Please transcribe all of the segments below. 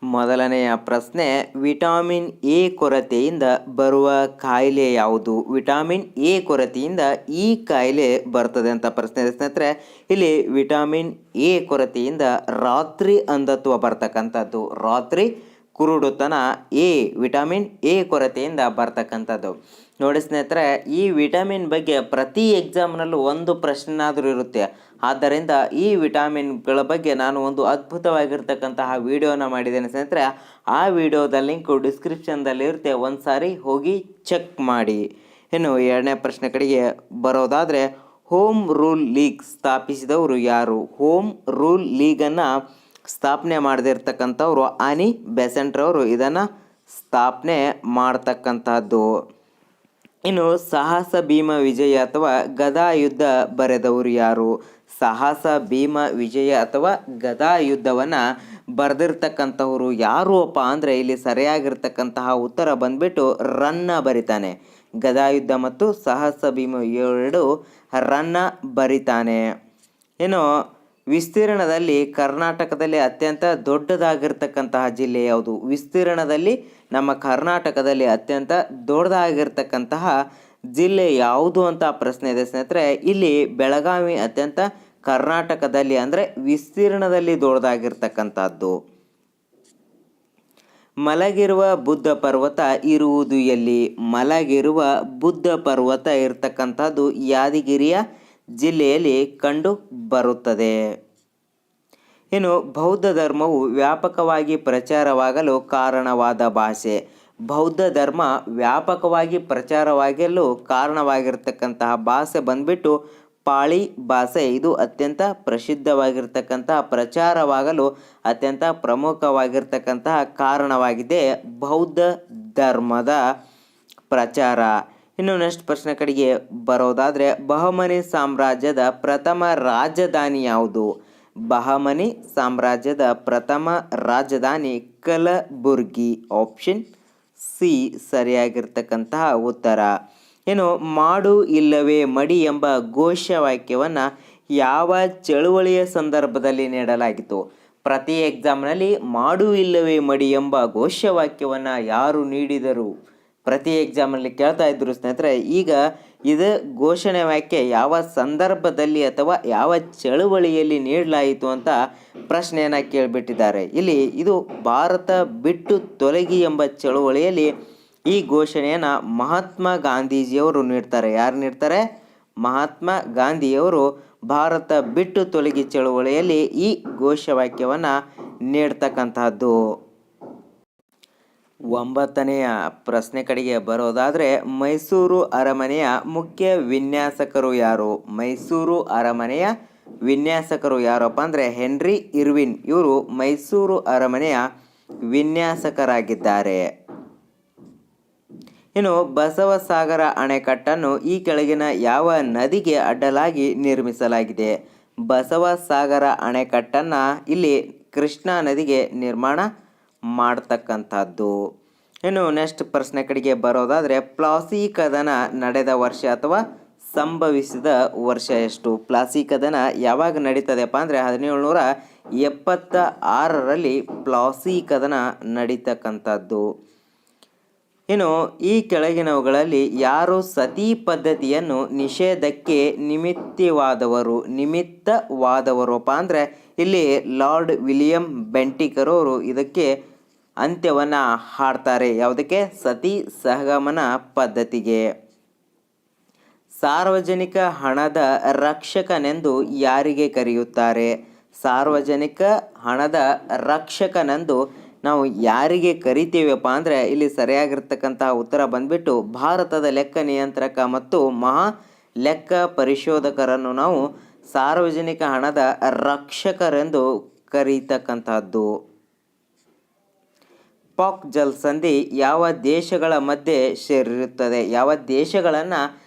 ಮೊದಲನೆಯ ಪ್ರಶ್ನೆ, vitamin A ಕೊರತೆಯಿಂದ ಬರುವ ಕಾಯಿಲೆ ಯಾವುದು? ವಿಟಮಿನ್ ಎ ಕೊರತೆಯಿಂದ ಈ ಕಾಯಿಲೆ ಬರ್ತದೆ ಅಂತ ಪ್ರಶ್ನೆ ಇದೆ ಸ್ನೇಹಿತರೆ. ಇಲ್ಲಿ ವಿಟಮಿನ್ ಎ ಕೊರತೆಯಿಂದ ರಾತ್ರಿ ಅಂಧತ್ವ ಬರ್ತಕ್ಕಂಥದ್ದು, ರಾತ್ರಿ ಕುರುಡುತನ ವಿಟಮಿನ್ ಎ ಕೊರತೆಯಿಂದ ಬರ್ತಕ್ಕಂಥದ್ದು. ನೋಡಿ ಸ್ನೇಹಿತರೆ, ಈ ವಿಟಮಿನ್ ಬಗ್ಗೆ ಪ್ರತಿ ಎಕ್ಸಾಮ್ನಲ್ಲೂ ಒಂದು ಪ್ರಶ್ನೆನಾದರೂ ಇರುತ್ತೆ. ಆದ್ದರಿಂದ ಈ ವಿಟಮಿನ್ಗಳ ಬಗ್ಗೆ ನಾನು ಒಂದು ಅದ್ಭುತವಾಗಿರ್ತಕ್ಕಂತಹ ವಿಡಿಯೋನ ಮಾಡಿದ್ದೇನೆ ಸ್ನೇಹಿತರೆ. ಆ ವಿಡಿಯೋದ ಲಿಂಕು ಡಿಸ್ಕ್ರಿಪ್ಷನ್ದಲ್ಲಿ ಇರುತ್ತೆ, ಒಂದು ಸಾರಿ ಹೋಗಿ ಚೆಕ್ ಮಾಡಿ. ಇನ್ನು ಎರಡನೇ ಪ್ರಶ್ನೆ ಕಡೆಗೆ ಬರೋದಾದರೆ, ಹೋಮ್ ರೂಲ್ ಲೀಗ್ ಸ್ಥಾಪಿಸಿದವರು ಯಾರು? ಹೋಮ್ ರೂಲ್ ಲೀಗನ್ನು ಸ್ಥಾಪನೆ ಮಾಡದಿರ್ತಕ್ಕಂಥವ್ರು ಆನಿ ಬೆಸೆಂಟ್ರವರು ಇದನ್ನು ಸ್ಥಾಪನೆ ಮಾಡ್ತಕ್ಕಂಥದ್ದು. ಇನ್ನು ಸಾಹಸ ಭೀಮ ವಿಜಯ ಅಥವಾ ಗದಾ ಯುದ್ಧ ಬರೆದವರು ಯಾರು? ಸಾಹಸ ಭೀಮ ವಿಜಯ ಅಥವಾ ಗದಾ ಯುದ್ಧವನ್ನು ಬರೆದಿರ್ತಕ್ಕಂಥವ್ರು ಯಾರು ಅಪ್ಪ ಅಂದರೆ ಇಲ್ಲಿ ಸರಿಯಾಗಿರ್ತಕ್ಕಂತಹ ಉತ್ತರ ಬಂದ್ಬಿಟ್ಟು ರನ್ನ ಬರಿತಾನೆ. ಗದಾ ಯುದ್ಧ ಮತ್ತು ಸಾಹಸ ಭೀಮ ಎರಡು ರನ್ನ ಬರಿತಾನೆ. ಇನ್ನು ವಿಸ್ತೀರ್ಣದಲ್ಲಿ ಕರ್ನಾಟಕದಲ್ಲಿ ಅತ್ಯಂತ ದೊಡ್ಡದಾಗಿರ್ತಕ್ಕಂತಹ ಜಿಲ್ಲೆ ಯಾವುದು? ವಿಸ್ತೀರ್ಣದಲ್ಲಿ ನಮ್ಮ ಕರ್ನಾಟಕದಲ್ಲಿ ಅತ್ಯಂತ ದೊಡ್ಡದಾಗಿರ್ತಕ್ಕಂತಹ ಜಿಲ್ಲೆ ಯಾವುದು ಅಂತ ಪ್ರಶ್ನೆ ಇದೆ ಸ್ನೇಹಿತರೆ. ಇಲ್ಲಿ ಬೆಳಗಾವಿ ಅತ್ಯಂತ ಕರ್ನಾಟಕದಲ್ಲಿ ಅಂದರೆ ವಿಸ್ತೀರ್ಣದಲ್ಲಿ ದೊಡ್ಡದಾಗಿರ್ತಕ್ಕಂಥದ್ದು. ಮಲಗಿರುವ ಬುದ್ಧ ಪರ್ವತ ಇರುವುದು ಎಲ್ಲಿ? ಮಲಗಿರುವ ಬುದ್ಧ ಪರ್ವತ ಇರತಕ್ಕಂಥದ್ದು ಯಾದಗಿರಿಯ ಜಿಲ್ಲೆಯಲ್ಲಿ ಕಂಡು ಬರುತ್ತದೆ. ಇನ್ನು ಬೌದ್ಧ ಧರ್ಮವು ವ್ಯಾಪಕವಾಗಿ ಪ್ರಚಾರವಾಗಲು ಕಾರಣವಾದ ಭಾಷೆ? ಬೌದ್ಧ ಧರ್ಮ ವ್ಯಾಪಕವಾಗಿ ಪ್ರಚಾರವಾಗಲು ಕಾರಣವಾಗಿರ್ತಕ್ಕಂತಹ ಭಾಷೆ ಬಂದ್ಬಿಟ್ಟು ಪಾಳಿ ಭಾಷೆ. ಇದು ಅತ್ಯಂತ ಪ್ರಸಿದ್ಧವಾಗಿರ್ತಕ್ಕಂತಹ ಪ್ರಚಾರವಾಗಲು ಅತ್ಯಂತ ಪ್ರಮುಖವಾಗಿರ್ತಕ್ಕಂತಹ ಕಾರಣವಾಗಿದೆ ಬೌದ್ಧ ಧರ್ಮದ ಪ್ರಚಾರ. ಇನ್ನು ನೆಕ್ಸ್ಟ್ ಪ್ರಶ್ನೆ ಕಡೆಗೆ ಬರೋದಾದರೆ, ಬಹಮನಿ ಸಾಮ್ರಾಜ್ಯದ ಪ್ರಥಮ ರಾಜಧಾನಿ ಯಾವುದು? ಬಹಮನಿ ಸಾಮ್ರಾಜ್ಯದ ಪ್ರಥಮ ರಾಜಧಾನಿ ಕಲಬುರ್ಗಿ. ಆಪ್ಷನ್ ಸಿ ಸರಿಯಾಗಿರ್ತಕ್ಕಂತಹ ಉತ್ತರ. ಇನ್ನು ಮಾಡು ಇಲ್ಲವೇ ಮಡಿ ಎಂಬ ಘೋಷವಾಕ್ಯವನ್ನು ಯಾವ ಚಳುವಳಿಯ ಸಂದರ್ಭದಲ್ಲಿ ನೀಡಲಾಗಿತ್ತು? ಪ್ರತಿ ಎಕ್ಸಾಮ್ನಲ್ಲಿ ಮಾಡು ಇಲ್ಲವೇ ಮಡಿ ಎಂಬ ಘೋಷವಾಕ್ಯವನ್ನು ಯಾರು ನೀಡಿದರು? ಪ್ರತಿ ಎಕ್ಸಾಮಲ್ಲಿ ಕೇಳ್ತಾ ಇದ್ರು ಸ್ನೇಹಿತರೆ. ಈಗ ಇದು ಘೋಷಣೆ ವಾಕ್ಯ ಯಾವ ಸಂದರ್ಭದಲ್ಲಿ ಅಥವಾ ಯಾವ ಚಳುವಳಿಯಲ್ಲಿ ನೀಡಲಾಯಿತು ಅಂತ ಪ್ರಶ್ನೆಯನ್ನು ಕೇಳಿಬಿಟ್ಟಿದ್ದಾರೆ. ಇಲ್ಲಿ ಇದು ಭಾರತ ಬಿಟ್ಟು ತೊಲಗಿ ಎಂಬ ಚಳುವಳಿಯಲ್ಲಿ ಈ ಘೋಷಣೆಯನ್ನು ಮಹಾತ್ಮ ಗಾಂಧೀಜಿಯವರು ನೀಡ್ತಾರೆ. ಯಾರು ನೀಡ್ತಾರೆ? ಮಹಾತ್ಮ ಗಾಂಧಿಯವರು ಭಾರತ ಬಿಟ್ಟು ತೊಲಗಿ ಚಳುವಳಿಯಲ್ಲಿ ಈ ಘೋಷವಾಕ್ಯವನ್ನು ನೀಡ್ತಕ್ಕಂತಹದ್ದು. ಒಂಬತ್ತನೆಯ ಪ್ರಶ್ನೆ ಕಡೆಗೆ ಬರೋದಾದರೆ, ಮೈಸೂರು ಅರಮನೆಯ ಮುಖ್ಯ ವಿನ್ಯಾಸಕರು ಯಾರು? ಮೈಸೂರು ಅರಮನೆಯ ವಿನ್ಯಾಸಕರು ಯಾರಪ್ಪ ಅಂದರೆ ಹೆನ್ರಿ ಇರ್ವಿನ್. ಇವರು ಮೈಸೂರು ಅರಮನೆಯ ವಿನ್ಯಾಸಕರಾಗಿದ್ದಾರೆ. ಇನ್ನು ಬಸವಸಾಗರ ಅಣೆಕಟ್ಟನ್ನು ಈ ಕೆಳಗಿನ ಯಾವ ನದಿಗೆ ಅಡ್ಡಲಾಗಿ ನಿರ್ಮಿಸಲಾಗಿದೆ? ಬಸವಸಾಗರ ಅಣೆಕಟ್ಟನ್ನು ಇಲ್ಲಿ ಕೃಷ್ಣಾ ನದಿಗೆ ನಿರ್ಮಾಣ ಮಾಡ್ತಕ್ಕಂಥದ್ದು. ಇನ್ನು ನೆಕ್ಸ್ಟ್ ಪ್ರಶ್ನೆ ಕಡೆಗೆ ಬರೋದಾದರೆ, ಪ್ಲಾಸಿ ಕದನ ನಡೆದ ವರ್ಷ ಅಥವಾ ಸಂಭವಿಸಿದ ವರ್ಷ ಎಷ್ಟು? ಪ್ಲಾಸಿ ಕದನ ಯಾವಾಗ ನಡೀತದೆಪ್ಪ ಅಂದರೆ 1776ರಲ್ಲಿ ಪ್ಲಾಸಿ ಕದನ ನಡೀತಕ್ಕಂಥದ್ದು. ಇನ್ನು ಈ ಕೆಳಗಿನವುಗಳಲ್ಲಿ ಯಾರು ಸತಿ ಪದ್ಧತಿಯನ್ನು ನಿಷೇಧಕ್ಕೆ ನಿಮಿತ್ತವಾದವರಪ್ಪ ಅಂದರೆ ಇಲ್ಲಿ ಲಾರ್ಡ್ ವಿಲಿಯಂ ಬೆಂಟಿಕರ್ ಅವರು ಇದಕ್ಕೆ ಅಂತ್ಯವನ್ನು ಹಾಡ್ತಾರೆ. ಯಾವುದಕ್ಕೆ? ಸತಿ ಸಹಗಮನ ಪದ್ಧತಿಗೆ. ಸಾರ್ವಜನಿಕ ಹಣದ ರಕ್ಷಕನೆಂದು ಯಾರಿಗೆ ಕರೆಯುತ್ತಾರೆ? ಸಾರ್ವಜನಿಕ ಹಣದ ರಕ್ಷಕನೆಂದು ನಾವು ಯಾರಿಗೆ ಕರಿತೀವಪ್ಪ ಅಂದರೆ ಇಲ್ಲಿ ಸರಿಯಾಗಿರ್ತಕ್ಕಂತಹ ಉತ್ತರ ಬಂದ್ಬಿಟ್ಟು ಭಾರತದ ಲೆಕ್ಕ ನಿಯಂತ್ರಕ ಮತ್ತು ಮಹಾ ಲೆಕ್ಕ ಪರಿಶೋಧಕರನ್ನು ನಾವು ಸಾರ್ವಜನಿಕ ಹಣದ ರಕ್ಷಕರೆಂದು ಕರೀತಕ್ಕಂತಹದ್ದು. ಪಾಕ್ ಜಲಸಂಧಿ ಯಾವ ದೇಶಗಳ ಮಧ್ಯೆ ಸೇರಿರುತ್ತದೆ? ಯಾವ ದೇಶಗಳನ್ನು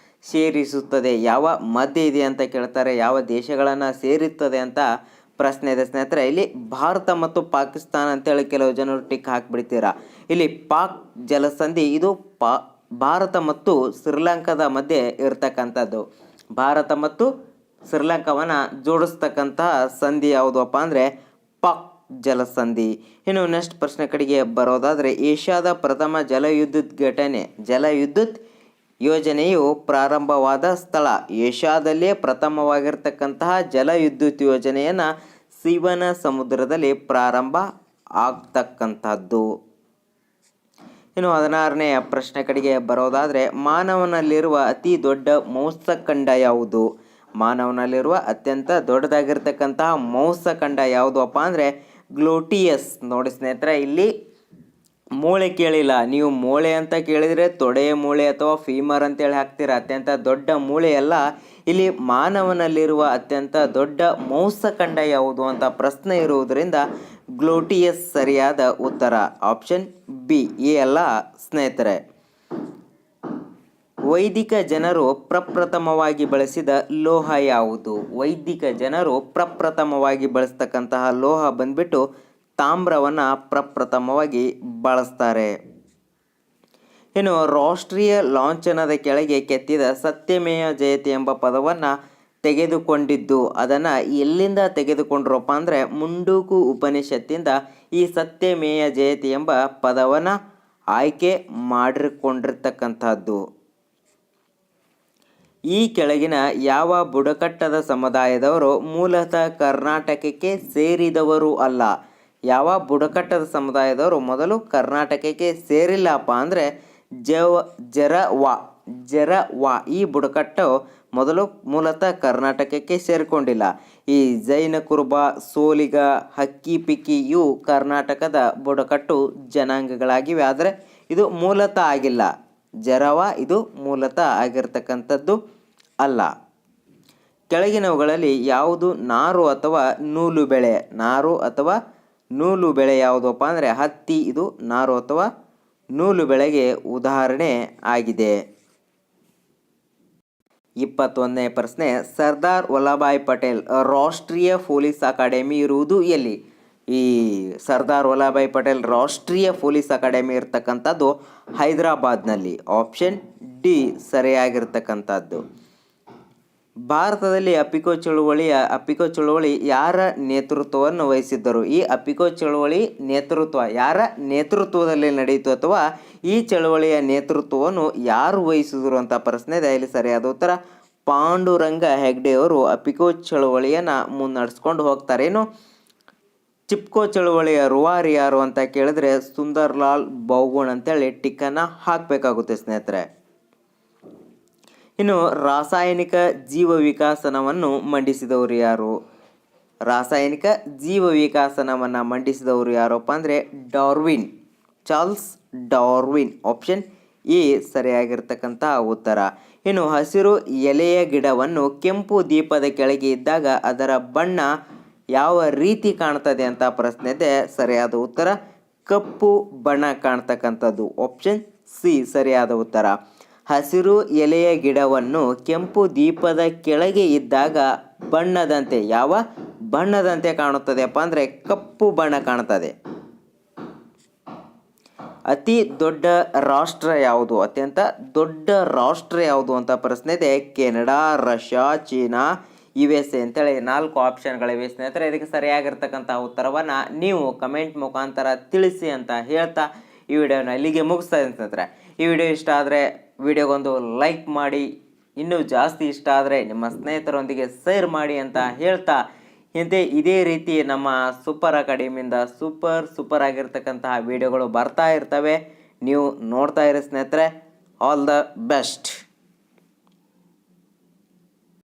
ಸೇರಿಸುತ್ತದೆ? ಯಾವ ಮಧ್ಯೆ ಇದೆ ಅಂತ ಕೇಳ್ತಾರೆ. ಯಾವ ದೇಶಗಳನ್ನು ಸೇರುತ್ತದೆ ಅಂತ ಪ್ರಶ್ನೆ ಇದೆ ಸ್ನೇಹಿತರೆ. ಇಲ್ಲಿ ಭಾರತ ಮತ್ತು ಪಾಕಿಸ್ತಾನ ಅಂತೇಳಿ ಕೆಲವು ಜನರು ಟಿಕ್ ಹಾಕಿಬಿಡ್ತೀರಾ. ಇಲ್ಲಿ ಪಾಕ್ ಜಲಸಂಧಿ ಇದು ಭಾರತ ಮತ್ತು ಶ್ರೀಲಂಕಾದ ಮಧ್ಯೆ ಇರತಕ್ಕಂಥದ್ದು. ಭಾರತ ಮತ್ತು ಶ್ರೀಲಂಕಾವನ್ನು ಜೋಡಿಸ್ತಕ್ಕಂತಹ ಸಂಧಿ ಯಾವುದಪ್ಪ ಅಂದರೆ ಪಾಕ್ ಜಲಸಂಧಿ. ಇನ್ನು ನೆಕ್ಸ್ಟ್ ಪ್ರಶ್ನೆ ಕಡೆಗೆ ಬರೋದಾದರೆ ಏಷ್ಯಾದ ಪ್ರಥಮ ಜಲವಿದ್ಯುತ್ ಯೋಜನೆಯು ಪ್ರಾರಂಭವಾದ ಸ್ಥಳ. ಏಷ್ಯಾದಲ್ಲೇ ಪ್ರಥಮವಾಗಿರ್ತಕ್ಕಂತಹ ಜಲವಿದ್ಯುತ್ ಯೋಜನೆಯನ್ನು ಶಿವನ ಸಮುದ್ರದಲ್ಲಿ ಪ್ರಾರಂಭ ಆಗ್ತಕ್ಕಂಥದ್ದು. ಇನ್ನು 16ನೇ ಪ್ರಶ್ನೆ ಕಡೆಗೆ ಬರೋದಾದರೆ ಮಾನವನಲ್ಲಿರುವ ಅತಿ ದೊಡ್ಡ ಮಾಂಸಖಂಡ ಯಾವುದು? ಮಾನವನಲ್ಲಿರುವ ಅತ್ಯಂತ ದೊಡ್ಡದಾಗಿರ್ತಕ್ಕಂತಹ ಮಾಂಸಖಂಡ ಯಾವುದಪ್ಪ ಅಂದರೆ ಗ್ಲೂಟಿಯಸ್. ನೋಡಿ ಸ್ನೇಹಿತರೆ, ಇಲ್ಲಿ ಮೂಳೆ ಕೇಳಿಲ್ಲ, ನೀವು ಮೂಳೆ ಅಂತ ಕೇಳಿದರೆ ತೊಡೆಯ ಮೂಳೆ ಅಥವಾ ಫೀಮರ್ ಅಂತೇಳಿ ಹಾಕ್ತೀರ. ಅತ್ಯಂತ ದೊಡ್ಡ ಮೂಳೆ ಅಲ್ಲ, ಇಲ್ಲಿ ಮಾನವನಲ್ಲಿರುವ ಅತ್ಯಂತ ದೊಡ್ಡ ಮಾಂಸಖಂಡ ಯಾವುದು ಅಂತ ಪ್ರಶ್ನೆ ಇರುವುದರಿಂದ ಗ್ಲೂಟಿಯಸ್ ಸರಿಯಾದ ಉತ್ತರ. ಆಪ್ಷನ್ ಬಿ ಎ ಅಲ್ಲ ಸ್ನೇಹಿತರೆ. ವೈದಿಕ ಜನರು ಪ್ರಪ್ರಥಮವಾಗಿ ಬಳಸಿದ ಲೋಹ ಯಾವುದು? ವೈದಿಕ ಜನರು ಪ್ರಪ್ರಥಮವಾಗಿ ಬಳಸ್ತಕ್ಕಂತಹ ಲೋಹ ಬಂದ್ಬಿಟ್ಟು ತಾಮ್ರವನ್ನು ಪ್ರಪ್ರಥಮವಾಗಿ ಬಳಸ್ತಾರೆ. ಇನ್ನು ರಾಷ್ಟ್ರೀಯ ಲಾಂಛನದ ಕೆಳಗೆ ಕೆತ್ತಿದ ಸತ್ಯಮೇವ ಜಯತೆ ಎಂಬ ಪದವನ್ನು ತೆಗೆದುಕೊಂಡಿದ್ದು ಅದನ್ನು ಎಲ್ಲಿಂದ ತೆಗೆದುಕೊಂಡ್ರಪ್ಪ ಅಂದರೆ ಮುಂಡೂಕು ಉಪನಿಷತ್ತಿಂದ ಈ ಸತ್ಯಮೇವ ಜಯತೆ ಎಂಬ ಪದವನ್ನು ಆಯ್ಕೆ ಮಾಡಿಕೊಂಡಿರ್ತಕ್ಕಂಥದ್ದು. ಈ ಕೆಳಗಿನ ಯಾವ ಬುಡಕಟ್ಟದ ಸಮುದಾಯದವರು ಮೂಲತಃ ಕರ್ನಾಟಕಕ್ಕೆ ಸೇರಿದವರು ಅಲ್ಲ? ಯಾವ ಬುಡಕಟ್ಟದ ಸಮುದಾಯದವರು ಮೊದಲು ಕರ್ನಾಟಕಕ್ಕೆ ಸೇರಿಲ್ಲಪ್ಪ ಅಂದರೆ ಜರವಾ ಈ ಬುಡಕಟ್ಟು ಮೊದಲು ಮೂಲತಃ ಕರ್ನಾಟಕಕ್ಕೆ ಸೇರಿಕೊಂಡಿಲ್ಲ. ಈ ಜೈನ ಕುರುಬ, ಸೋಲಿಗ, ಹಕ್ಕಿ ಪಿಕ್ಕಿ ಇವು ಕರ್ನಾಟಕದ ಬುಡಕಟ್ಟು ಜನಾಂಗಗಳಾಗಿವೆ. ಆದರೆ ಇದು ಮೂಲತಃ ಆಗಿಲ್ಲ. ಜರವಾ ಇದು ಮೂಲತಃ ಆಗಿರ್ತಕ್ಕಂಥದ್ದು ಅಲ್ಲ. ಕೆಳಗಿನವುಗಳಲ್ಲಿ ಯಾವುದು ನಾರು ಅಥವಾ ನೂಲು ಬೆಳೆ? ನಾರು ಅಥವಾ ನೂಲು ಬೆಳೆ ಯಾವುದಪ್ಪ ಅಂದರೆ ಹತ್ತಿ. ಇದು ನಾರು ಅಥವಾ ನೂಲು ಬೆಳೆಗೆ ಉದಾಹರಣೆ ಆಗಿದೆ. 21ನೇ ಪ್ರಶ್ನೆ, ಸರ್ದಾರ್ ವಲ್ಲಭಾಯ್ ಪಟೇಲ್ ರಾಷ್ಟ್ರೀಯ ಪೊಲೀಸ್ ಅಕಾಡೆಮಿ ಇರುವುದು ಎಲ್ಲಿ? ಈ ಸರ್ದಾರ್ ವಲ್ಲಭಾಯ್ ಪಟೇಲ್ ರಾಷ್ಟ್ರೀಯ ಪೊಲೀಸ್ ಅಕಾಡೆಮಿ ಇರ್ತಕ್ಕಂಥದ್ದು ಹೈದರಾಬಾದ್ನಲ್ಲಿ. ಆಪ್ಷನ್ ಡಿ ಸರಿಯಾಗಿರ್ತಕ್ಕಂಥದ್ದು. ಭಾರತದಲ್ಲಿ ಅಪಿಕೋ ಚಳುವಳಿ ಯಾರ ನೇತೃತ್ವವನ್ನು ವಹಿಸಿದ್ದರು? ಈ ಅಪಿಕೋ ಚಳುವಳಿ ಯಾರ ನೇತೃತ್ವದಲ್ಲಿ ನಡೆಯಿತು ಅಥವಾ ಈ ಚಳುವಳಿಯ ನೇತೃತ್ವವನ್ನು ಯಾರು ವಹಿಸಿದರು ಅಂತ ಪ್ರಶ್ನೆ ಇದೆ. ಇಲ್ಲಿ ಸರಿಯಾದ ಉತ್ತರ ಪಾಂಡುರಂಗ ಹೆಗ್ಡೆಯವರು ಅಪಿಕೋ ಚಳುವಳಿಯನ್ನು ಮುನ್ನಡೆಸ್ಕೊಂಡು ಹೋಗ್ತಾರೆ. ಇನ್ನು ಚಿಪ್ಕೋ ಚಳುವಳಿಯ ರೂವಾರಿ ಯಾರು ಅಂತ ಕೇಳಿದ್ರೆ ಸುಂದರ್ಲಾಲ್ ಬಹುಗುಣ್ ಅಂತೇಳಿ ಟಿಕ್ಕನ್ನು ಹಾಕಬೇಕಾಗುತ್ತೆ ಸ್ನೇಹಿತರೆ. ಇನ್ನು ರಾಸಾಯನಿಕ ಜೀವ ವಿಕಾಸನವನ್ನು ಮಂಡಿಸಿದವರು ಯಾರು? ರಾಸಾಯನಿಕ ಜೀವ ವಿಕಾಸನವನ್ನು ಮಂಡಿಸಿದವರು ಯಾರಪ್ಪ ಅಂದರೆ Darwin, Charles Darwin. Option A ಸರಿಯಾಗಿರ್ತಕ್ಕಂಥ ಉತ್ತರ. ಇನ್ನು ಹಸಿರು ಎಲೆಯ ಗಿಡವನ್ನು ಕೆಂಪು ದೀಪದ ಕೆಳಗೆ ಇದ್ದಾಗ ಅದರ ಬಣ್ಣ ಯಾವ ರೀತಿ ಕಾಣ್ತದೆ ಅಂತ ಪ್ರಶ್ನೆ ಇದೆ. ಸರಿಯಾದ ಉತ್ತರ ಕಪ್ಪು ಬಣ್ಣ ಕಾಣ್ತಕ್ಕಂಥದ್ದು. ಆಪ್ಷನ್ ಸಿ ಸರಿಯಾದ ಉತ್ತರ. ಹಸಿರು ಎಲೆಯ ಗಿಡವನ್ನು ಕೆಂಪು ದೀಪದ ಕೆಳಗೆ ಇದ್ದಾಗ ಬಣ್ಣದಂತೆ ಯಾವ ಬಣ್ಣದಂತೆ ಕಾಣುತ್ತದೆಯಪ್ಪ ಅಂದರೆ ಕಪ್ಪು ಬಣ್ಣ ಕಾಣ್ತದೆ. ಅತಿ ದೊಡ್ಡ ರಾಷ್ಟ್ರ ಯಾವುದು? ಅತ್ಯಂತ ದೊಡ್ಡ ರಾಷ್ಟ್ರ ಯಾವುದು ಅಂತ ಪ್ರಶ್ನೆ ಇದೆ. ಕೆನಡಾ, ರಷ್ಯಾ, ಚೀನಾ, USA ಅಂತೇಳಿ 4 ಆಪ್ಷನ್ಗಳಿವೆ ಸ್ನೇಹಿತರೆ. ಇದಕ್ಕೆ ಸರಿಯಾಗಿರ್ತಕ್ಕಂಥ ಉತ್ತರವನ್ನು ನೀವು ಕಮೆಂಟ್ ಮುಖಾಂತರ ತಿಳಿಸಿ ಅಂತ ಹೇಳ್ತಾ ಈ ವಿಡಿಯೋನ ಇಲ್ಲಿಗೆ ಮುಗಿಸ್ತಾ ಇದ್ದೀನಿ ಸ್ನೇಹಿತರೆ. ಈ ವಿಡಿಯೋ ಇಷ್ಟ ಆದರೆ ವಿಡಿಯೋಗೊಂದು ಲೈಕ್ ಮಾಡಿ, ಇನ್ನೂ ಜಾಸ್ತಿ ಇಷ್ಟ ಆದರೆ ನಿಮ್ಮ ಸ್ನೇಹಿತರೊಂದಿಗೆ ಶೇರ್ ಮಾಡಿ ಅಂತ ಹೇಳ್ತಾ ಇದೇ ರೀತಿ ನಮ್ಮ ಸೂಪರ್ ಅಕಾಡೆಮಿಯಿಂದ ಸೂಪರ್ ಆಗಿರ್ತಕ್ಕಂತಹ ವಿಡಿಯೋಗಳು ಬರ್ತಾ ಇರ್ತವೆ. ನೀವು ನೋಡ್ತಾ ಇರಿ ಸ್ನೇಹಿತರೆ. All the best.